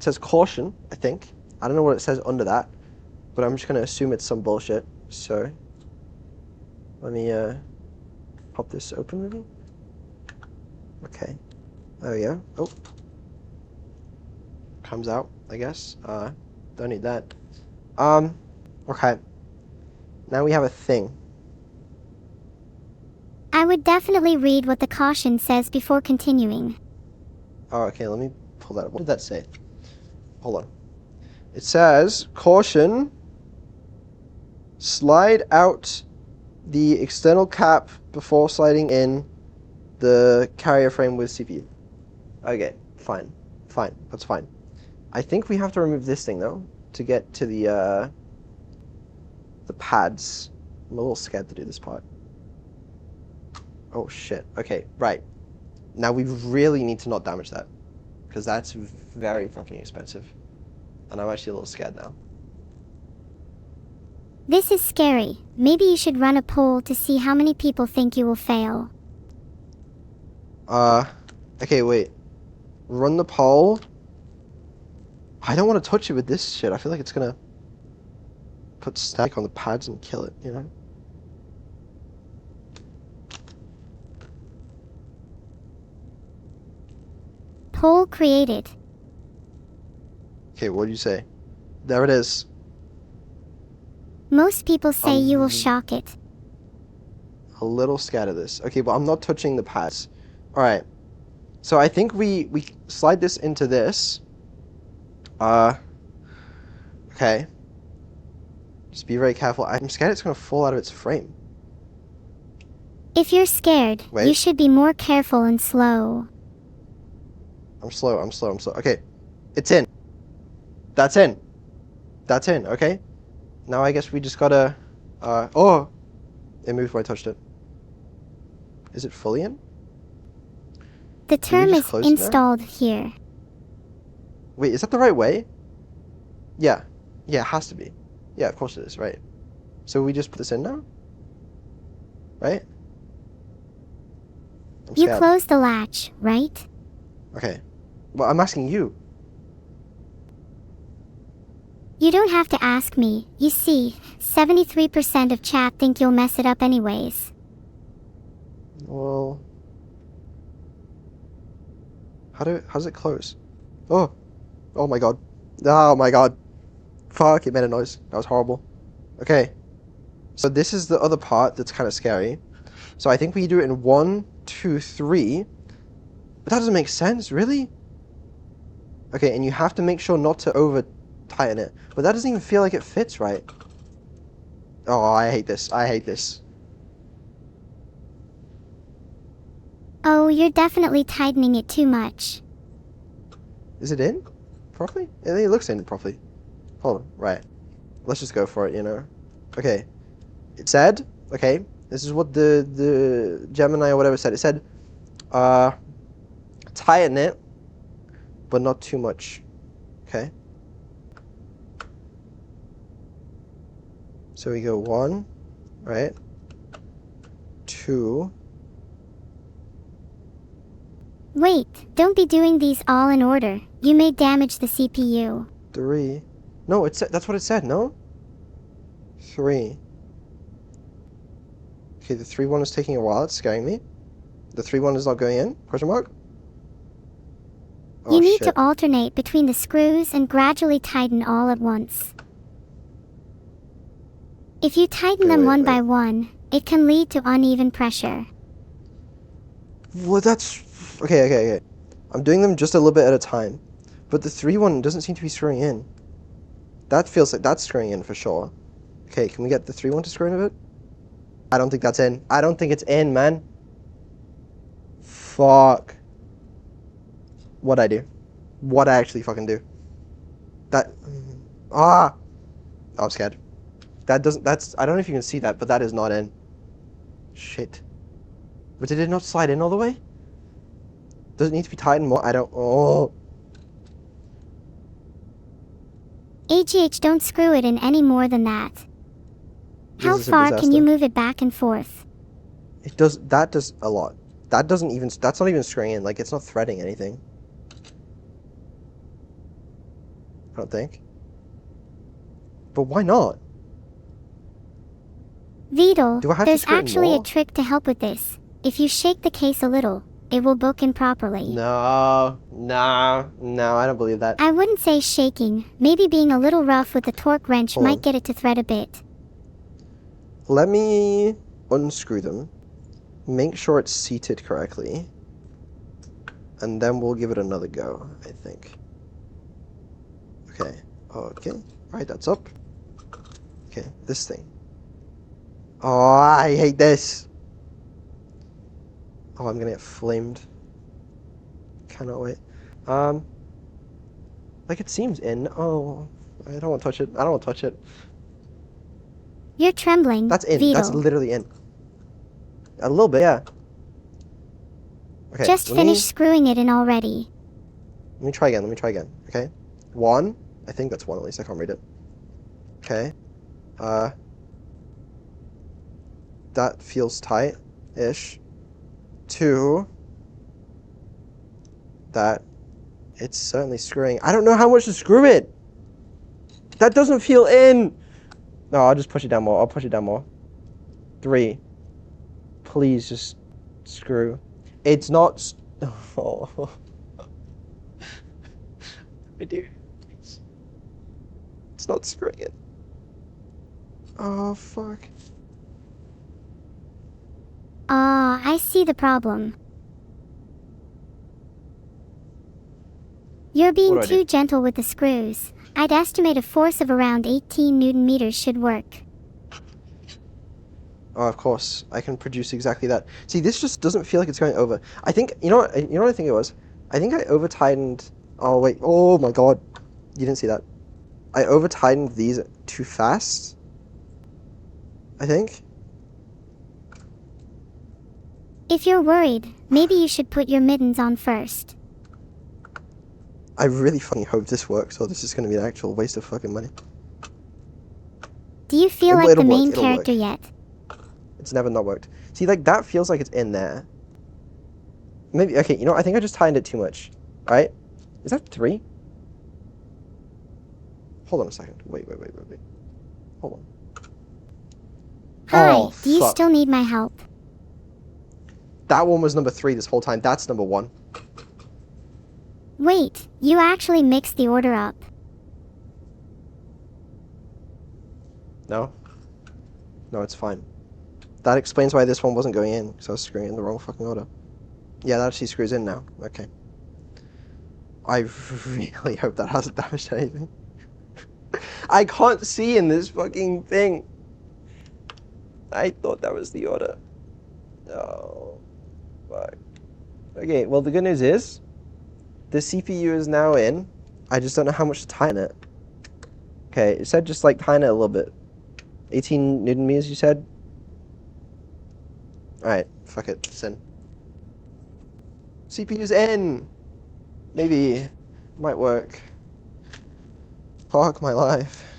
says caution, I think. I don't know what it says under that, but I'm just gonna assume it's some bullshit. So let me pop this open maybe. Okay. There we go. Oh. Comes out, I guess. Don't need that. Okay. Now we have a thing. I would definitely read what the caution says before continuing. Oh, okay, let me pull that up. What did that say? Hold on. It says, caution, slide out the external cap before sliding in the carrier frame with CPU. Okay, fine. Fine, that's fine. I think we have to remove this thing, though, to get to the pads. I'm a little scared to do this part. Oh, shit. Okay, right. Now we really need to not damage that, because that's very fucking expensive. And I'm actually a little scared now. This is scary. Maybe you should run a poll to see how many people think you will fail. Okay, wait. Run the poll. I don't want to touch it with this shit. I feel like it's gonna put static on the pads and kill it, you know? Poll created. Okay, what do you say? There it is. Most people say you will shock it. A little scared of this. Okay, but I'm not touching the pads. Alright. So I think we slide this into this. Okay. Just be very careful. I'm scared it's gonna fall out of its frame. If you're scared, you should be more careful and slow. I'm slow. Okay. It's in. That's in. That's in, okay? Now I guess we just gotta... oh! It moved when I touched it. Is it fully in? The term is installed here. Wait, is that the right way? Yeah. Yeah, it has to be. Yeah, of course it is, right. So we just put this in now? Right? You closed the latch, right? Okay. Well, I'm asking you. You don't have to ask me. You see, 73% of chat think you'll mess it up anyways. Well... How does it close? Oh! Oh my god. Oh my god. Fuck, it made a noise. That was horrible. Okay. So this is the other part that's kind of scary. So I think we do it in 1, 2, 3. But that doesn't make sense, really? Okay, and you have to make sure not to over-tighten it. But that doesn't even feel like it fits right. Oh, I hate this. I hate this. Oh, you're definitely tightening it too much. Is it in properly? It looks in properly. Hold on, right. Let's just go for it, you know. Okay. It said, okay, this is what the Gemini or whatever said. It said, tighten it, but not too much. Okay. So we go 1, right? 2. Wait, don't be doing these all in order. You may damage the CPU. 3. No, that's what it said, no? 3. Okay, the 3 one is taking a while. It's scaring me. The 3 one is not going in? Question mark? Oh, you need to alternate between the screws and gradually tighten all at once. If you tighten them one by one, it can lead to uneven pressure. Well, that's... Okay. I'm doing them just a little bit at a time. But the 3 one doesn't seem to be screwing in. That feels like that's screwing in for sure. Okay, can we get the 3 one to screw in a bit? I don't think that's in. I don't think it's in, man. Fuck. What'd I do? What'd I actually fucking do? That... I'm scared. That doesn't... That's... I don't know if you can see that, but that is not in. Shit. But did it not slide in all the way? Does it need to be tightened more? I don't... Oh. AGH, don't screw it in any more than that. How far can you move it back and forth? It does... That does a lot. That doesn't even... That's not even screwing in. Like, it's not threading anything. don't think. But why not? Vedal, Do I have to there's screw it actually a more? trick to help with this. If you shake the case a little, it will book in properly. No, I don't believe that. I wouldn't say shaking. Maybe being a little rough with the torque wrench Hold might on. get it to thread a bit. Let me unscrew them. Make sure it's seated correctly. And then we'll give it another go, I think. Okay. Alright, that's up. Okay, this thing. Oh, I hate this. Oh, I'm gonna get flamed. Cannot wait. Like it seems in. Oh, I don't want to touch it. I don't want to touch it. You're trembling, That's in. Vedal. That's literally in. A little bit, yeah. Okay. Just finish screwing it in already. Let me try again. Okay. 1. I think that's 1 at least. I can't read it. Okay. That feels tight-ish. 2. That. It's certainly screwing. I don't know how much to screw it. That doesn't feel in. No, I'll just push it down more. I'll push it down more. 3. Please just screw. It's not. Oh. Dude. It's not screwing it. Oh, fuck. Ah, I see the problem. You're being too gentle with the screws. I'd estimate a force of around 18 Newton meters should work. Oh, of course. I can produce exactly that. See, this just doesn't feel like it's going over. I think, you know what I think it was? I think I over-tightened... Oh, wait. Oh, my God. You didn't see that. I over-tightened these too fast. I think. If you're worried, maybe you should put your mittens on first. I really fucking hope this works, or this is going to be an actual waste of fucking money. Do you feel like the main character yet? It's never not worked. See, like, that feels like it's in there. Maybe, okay, you know what? I think I just tightened it too much. Right? Is that 3? Hold on a second. Wait. Hold on. Hi, oh, do you still need my help? That one was number 3 this whole time. That's number 1. Wait, you actually mixed the order up. No? No, it's fine. That explains why this one wasn't going in, because I was screwing it in the wrong fucking order. Yeah, that actually screws in now. Okay. I really hope that hasn't damaged anything. I can't see in this fucking thing. I thought that was the order. Oh, fuck. Okay, well, the good news is, the CPU is now in. I just don't know how much to tighten it. Okay, it said just, like, tighten it a little bit. 18 Newton meters, you said? Alright, fuck it, it's in. CPU's in! Maybe. Might work. Fuck my life.